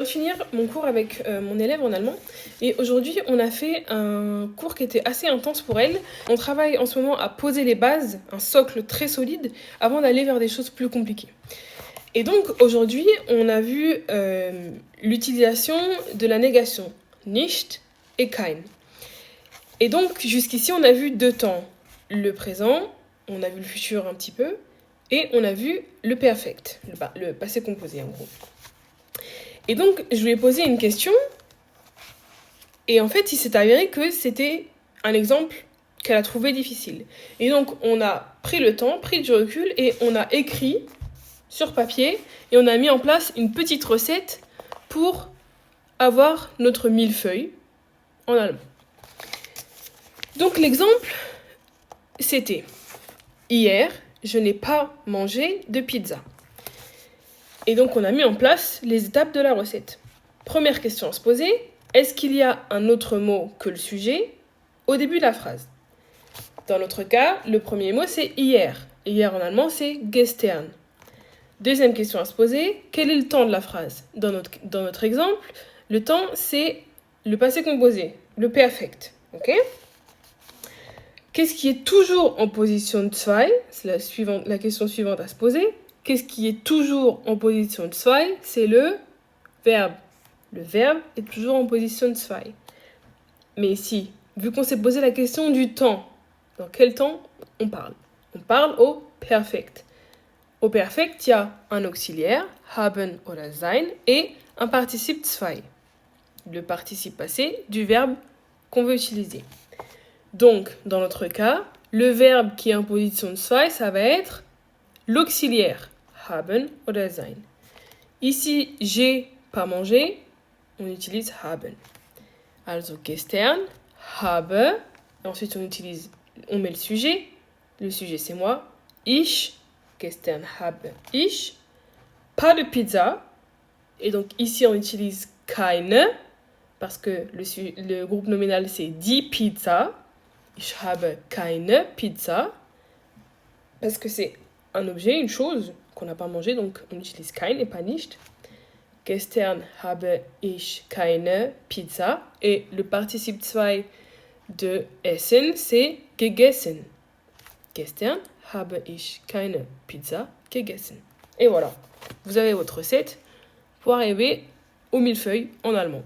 Je viens de finir mon cours avec mon élève en allemand et aujourd'hui on a fait un cours qui était assez intense pour elle. On travaille en ce moment à poser les bases, un socle très solide avant d'aller vers des choses plus compliquées. Et donc aujourd'hui on a vu l'utilisation de la négation, nicht et kein. Et donc jusqu'ici on a vu deux temps, le présent, on a vu le futur un petit peu et on a vu le perfect, le passé composé en gros. Et donc, je lui ai posé une question, et en fait, il s'est avéré que c'était un exemple qu'elle a trouvé difficile. Et donc, on a pris le temps, pris du recul, et on a écrit sur papier, et on a mis en place une petite recette pour avoir notre millefeuille en allemand. Donc, l'exemple, c'était « Hier, je n'ai pas mangé de pizza ». Et donc, on a mis en place les étapes de la recette. Première question à se poser, est-ce qu'il y a un autre mot que le sujet au début de la phrase? Dans notre cas, le premier mot c'est hier. Hier en allemand c'est gestern. Deuxième question à se poser, quel est le temps de la phrase? Dans notre exemple, le temps c'est le passé composé, le perfect. Okay? Qu'est-ce qui est toujours en position 2? C'est la question suivante à se poser. Qu'est-ce qui est toujours en position 2? C'est le verbe. Le verbe est toujours en position 2. Mais ici, vu qu'on s'est posé la question du temps, dans quel temps on parle? On parle au perfect. Au perfect, il y a un auxiliaire, haben oder sein, et un participe 2, le participe passé du verbe qu'on veut utiliser. Donc, dans notre cas, le verbe qui est en position 2, ça va être l'auxiliaire, haben oder sein. Ici, j'ai pas mangé, on utilise haben. Also gestern, habe, et ensuite on met le sujet c'est moi, ich, gestern habe ich, pas de pizza, et donc ici on utilise keine, parce que le groupe nominal c'est die Pizza, ich habe keine Pizza, parce que c'est un objet, une chose qu'on n'a pas mangé, donc on utilise kein et pas nicht. Gestern habe ich keine Pizza. Et le participe 2 de essen, c'est gegessen. Gestern habe ich keine Pizza gegessen. Et voilà, vous avez votre recette pour arriver au millefeuille en allemand.